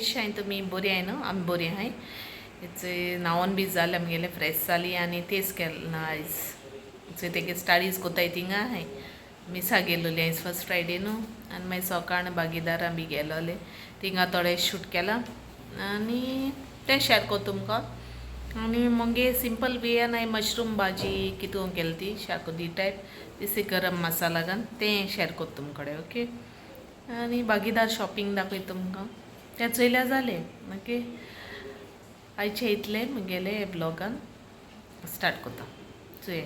कशी आहे तुम्ही? बरी आहे ना? आम्ही बरी आहे. हेचे नावन बी जाले आमगेले फ्रेश जाली आणि तेच केलं आयज जे तेगे स्टाडीज कोताय थिंगा आहे मिसा गेलोली आयज फर्स्ट फ्रायडे न्हू आनी मागीर सकाळ बागीदारा बी गेलोले थिंगा थोडे शूट केला आनी तें शेअर कोत्ता तुमकां. आनी मगे सिंपल वेयान हांवें मशरूम भाजी कितून केली ती शाकोती टायप तिसी गरम मसाला घालून तें शेअर कोत्ता तुमचे कडेन. ओके. आनी बागीदार शॉपिंग दाखयता तुमकां तें चोयल्यार जालें. ओके. आयचे इतले म्हगेले ब्लॉगान स्टार्ट कोत्ता चोय.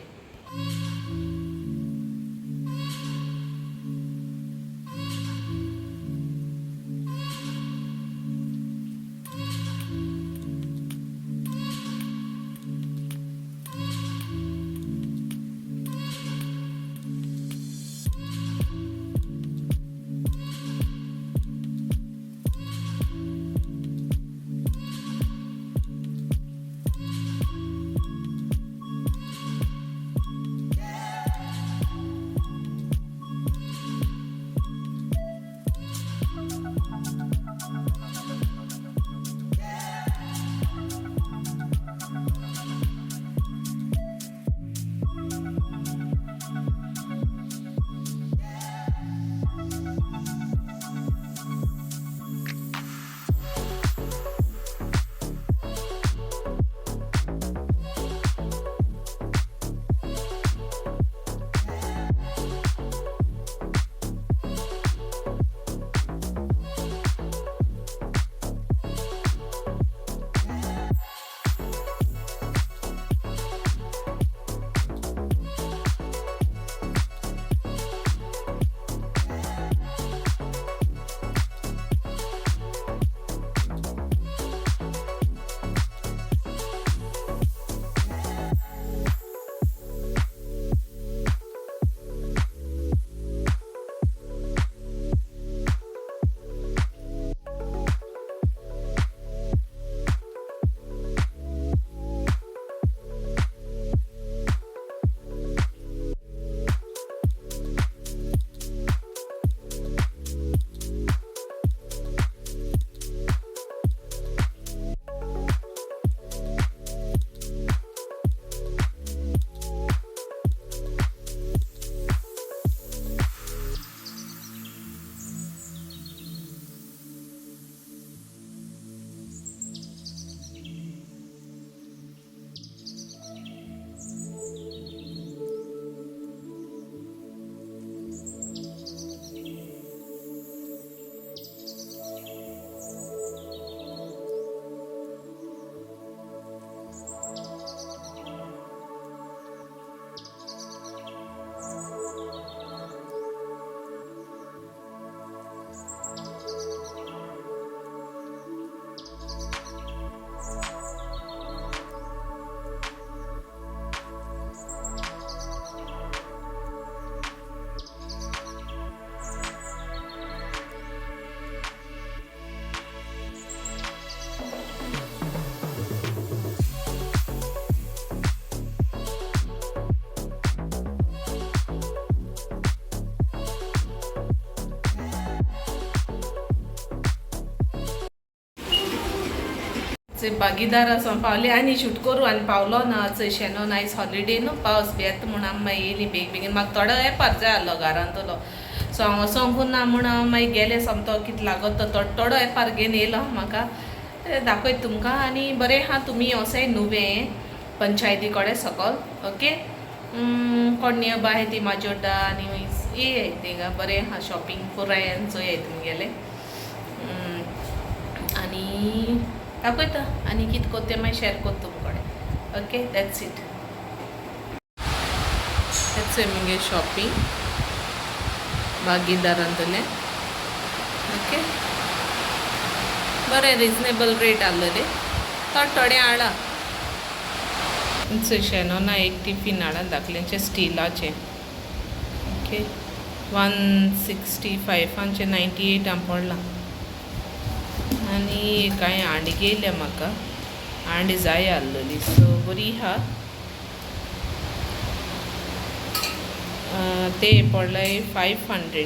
बागीदार असं पावले आणि शूट करू आणि पावलो ना चंय शेनोन आयज हॉलिडे न्हू पावस बी येता म्हूण आमी मागीर येयली बेग बेगीन म्हाका थोडो येपार जाय आसलो घरांतलो सो हांव वसोंकून ना म्हूण हांव मागीर गेलें समतो कितें लागत तो थोडो येपार घेवन येयलो म्हाका दाखयता तुमकां. आनी बरें आहा तुमी वसाय नुवें पंचायती कडेन सकल. ओके. कोण नियर बाय ती माजोड्डा आनी ये थिंगा बरें आहा शॉपिंग पुराय आनी चोय तुमगेलें आनी दाखयता आनी कितें कोत्ता तें मागीर शेअर कोत्ता तुमचे कडेन. ओके. That's it. तेच मुगे शॉपिंग बागीदारांतलें. ओके. बरें रिजनेबल रेट आसलेले थोडे हाडा. शेनोना एक टिफिन हाडा धाकल्यांचे स्टिलाचे. ओके. 165 98 आम पडला आनी कांय हांडी घेयल्या म्हाका हांडी जाय आसलेली सो बरी आहा. ते पडले 500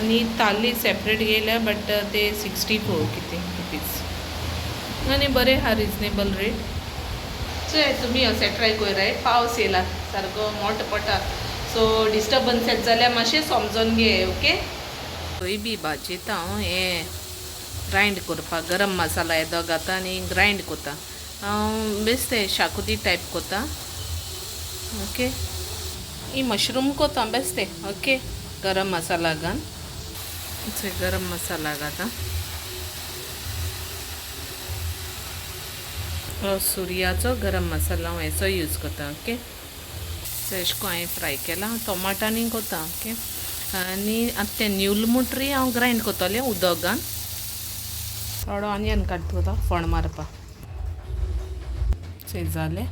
आणि ताली सेपरेट गेल्या बट ते 64 किती रुपीज आणि बरे हा रिजनेबल रेट. सो तुमी अशें ट्राय कराय. पावस येयला सारको मोठ पडटा सो डिस्टर्बन्स जाल्यार मातशें समजून घे. ओके. थंय बी भाजयता हांव हें ग्रायंड करपाक गरम मसाला येदो घाता आनी ग्रायंड कोता. हांव बेश्टे शाकोती टायप कोता. ओके. ही मशरूम कोता बेश्टे. ओके. गरम मसाला घान गरम मसाला घाता. सुर्याचो गरम मसाला हांव हेचो यूज कोता. ओके. सो एश को हांवें फ्राय केला. टोमाटांनी कोता. ओके. आनी आतां तें न्यूल मुटरी हांव ग्रायंड कोतलें उदक घान. थोडो ऑनियन काट कोता फोण मारपा. चें जालें.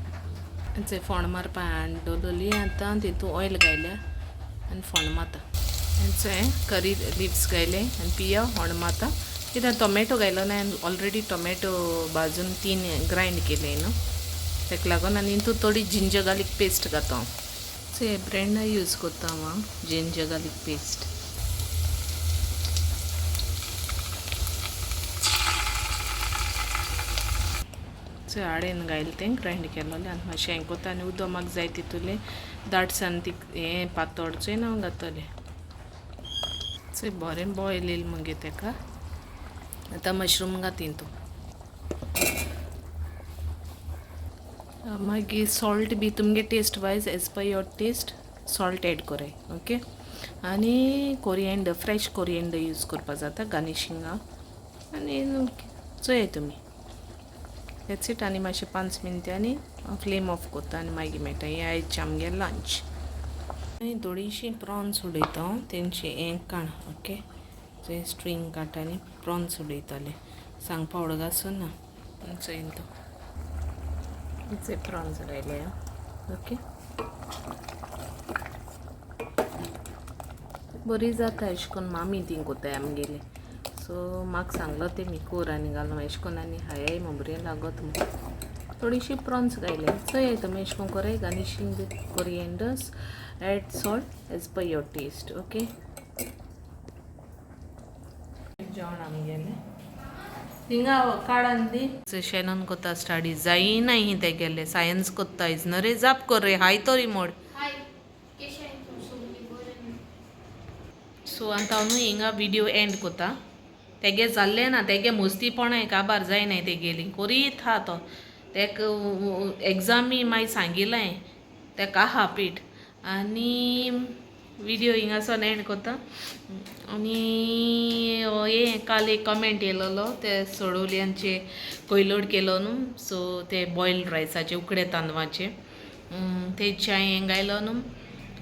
चें फोण मारपा हँड दवरली. आतां तितू ऑयल घायल्या आनी फोण मारता. चें करी लिव्स घायले आनी पिया फोण मारता. कित्याक टोमॅटो घायलो ना ऑलरेडी टोमॅटो भाजून 3 ग्रायंड केले न्हू ताका लागून. आनी हितू थोडी जिंजर गार्लीक पेस्ट घाता हांव. सो हे ब्रँड यूज कोता हांव जिंजर गार्लीक पेस्ट. सो हाडेन घायले तें ग्रायंड केलोलें आनी मातशें हें कोता आनी उदक म्हाका जाय तितूलें दाटसाण ती हें पातोळचें हांव घातलें. सो बरें बॉयल येयलें मगे ताका. आतां मशरूम घात हितू. मागीर सॉल्ट बी तुमगे taste wise as per your taste salt add कोराय. ओके. आनी कोरिएंडर फ्रेश कोरिएंडर यूज करपा जाता गार्निशिंगाक. आनी चोय तुमी दॅट्स इट. आनी मातशें 5 मिनटांनी फ्लेम ऑफ कोता आनी मागीर मेळटा. हें आयचें आमगे लंच. आनी थोडीशीं प्रॉन्स उडयता हांव तेंचें हें काण. ओके. थंय स्ट्रींग काडटा आनी प्रॉन्स उडयताले. सांग पावडर घासून ना चोयन तो इचे प्रॉन्स घायले. ओके. बरी जाता अशें करून मामी ती कोताय आमगेली. सो म्हाका सांगलो तेमी कोर आनी घालून अशें करून आनी हाय बरें लागत म्हूण थोडीशी प्रॉन्स घायले. चोय तुमी अशें करून कोराय garnishing with corianders. Add salt as per your taste. Okay. जेवण आमगेलें हिंगा काडान दी. शॅनन कोता स्टडी जायना ही तेगेले सायन्स कोत्ता आयज न्हू रे. जाप कर रे. हाय तो रिमोट. सो आतां हांव न्हू हिंगा विडियो एंड कोता. तेगे जाल्लें ना तेगे मस्तीपणां काबार जायनाय तेगेली कोरीत हा तो. तेक एग्जामी मागीर सांगिल्लें तेका आहा पीठ आनी विडियो हिंगासोन एंड कोता. आनी हे काल एक कमेंट येयलोलो ते सोडवल्यांचे कोयलोड केलो न्हू. सो ते बॉयल्ड रायसाचे उकडे तांदळाचे तेचे हांवें हें घायलो न्हू.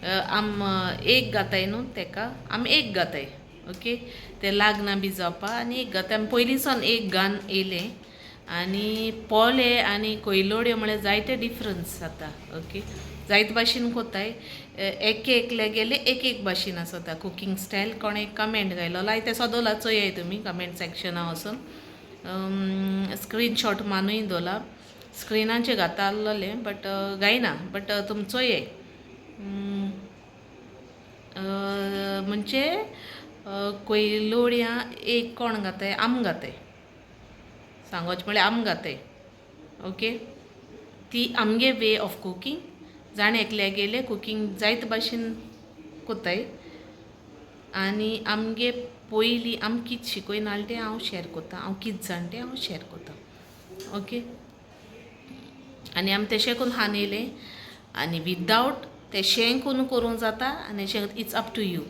आम एक घाताय न्हू तेका आम एक घाताय. ओके. ते लागना बी जावपा आनी एक घाताय. आमी पयलींसान एक घान येयलें आनी पोले आनी कोयलोड्यो म्हळ्यार जायते डिफरन्स जाता. ओके. जायते भाशेन कोताय. एक एकले गेले एक एक भाशेन आसता कुकींग स्टायल. कोणे कमेंट घायलो लाय ते सदोला चोयाय तुमी कमेंट सेक्शना वचून. स्क्रीनशॉट मानूय दवरला. स्क्रिनाचेर घाता आसलोलें बट गायना बट तुमी चोयाय. म्हणजे कोयलोड्यां एक कोण घाताय आम घाताय. सांगोच म्हळ्यार आम घाताय. ओके. ती आमगे वे ऑफ कुकींग. जाण एकल्या गेले कुकींग जायते भाशेन कोताय आनी आमगे पयलीं आम कितें शिकयनाल तें हांव शेअर कोतां. हांव कितें जाण तें हांव शेअर कोतां. ओके. आनी आमी तेशें करून हान येयलें आनी विदावट तेशें करून करूं जाता आनी अशें इट्स अप टू यू.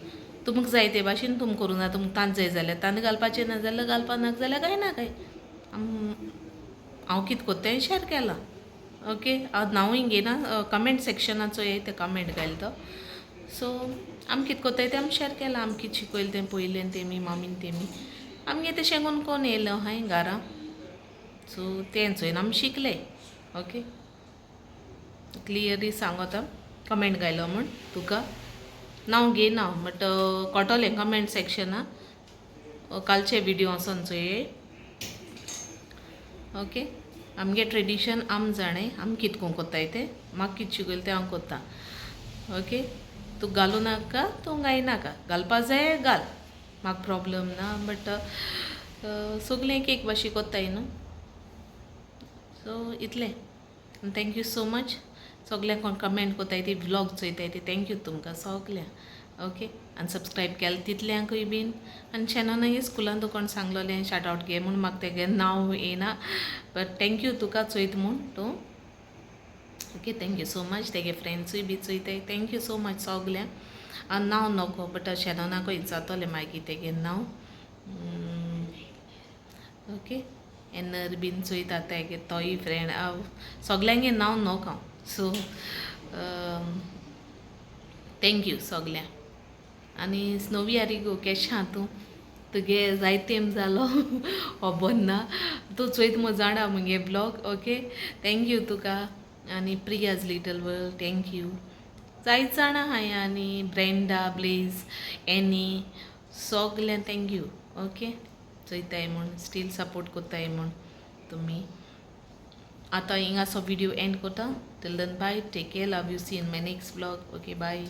तुमकां जाय ते भाशेन तुमी करूं जाता. तुमकां तांत जाय जाल्यार तांत घालपाचें ना जाल्यार घालपा नाका जाल्यार काय ना काय. हांव कितें कोत्ता तें शेअर केलां. ओके. हांव नांवूय घेयना. कमेंट सेक्शनाचो हे ते कमेंट घायल तो. सो आमी कितें कोत्ताय तें आमी शेअर केलां. आमी कितें शिकयलें तें पयलें तेमी मामीन तेमी आमगे तेशें करून कोन्न येयलो हाय घरा. सो तें चोयन आमी शिकले. ओके. क्लियरली सांगोता कमेंट घायलो म्हूण तुका नांव घेयना बट कोटोलें कमेंट सेक्शना कालचे विडियो वचोन चोये. ओके. आमगे ट्रेडिशन आम जाणें आमी कितें करून कोत्ताय तें म्हाका कितें शिकयलें तें हांव कोत्तां. ओके. तूं घालूं नाका तूं गायनाका घालपा जाय घाल. म्हाका प्रॉब्लम ना बट सगळ्यांक एक भाशे कोत्ताय न्हू सो इतलें थँक्यू सो मच सगळ्यांक कोण कमेंट कोत्ताय ती व्लॉग चोयताय ती थँक्यू तुमकां सगळ्यांक ओके आनी सबस्क्रायब केलें तितल्यांकूय बीन आनी शॅननूय स्कुलान तूं कोण सांगलोलें शाट आवट घे म्हूण म्हाका तेगे नांव येना बट थँक्यू तुका चोयत म्हूण तूं ओके थँक्यू सो मच तेगे फ्रेंड्सूय बी चोयताय थँक्यू सो मच सगळ्यांक आनी नांव नोको बट शॅननाकूय जातोलें मागीर तेगे नांव ओके एनर बीन चोयता तेगे तोय फ्रेंड सगळ्यांगे नांव नोक हांव सो थँक्यू सगळ्यांक आनी स्नोवी आरिगो केशें आहा तूं तुगे जायतेम जालो खबर ना तूं चोयत मो जाणा मुगे ब्लॉग ओके थँक्यू तुका आनी प्रियाज लिटल वर्ल्ड थँक्यू जायत जाणां हाय आनी ब्रेंडा ब्लेज एनी सगळ्यांक थँक्यू ओके चोयताय म्हूण स्टील सपोर्ट कोत्ताय म्हूण तुमी आतां हिंगासो व्हिडिओ एंड कोता till then bye take care love you see in my next blog okay bye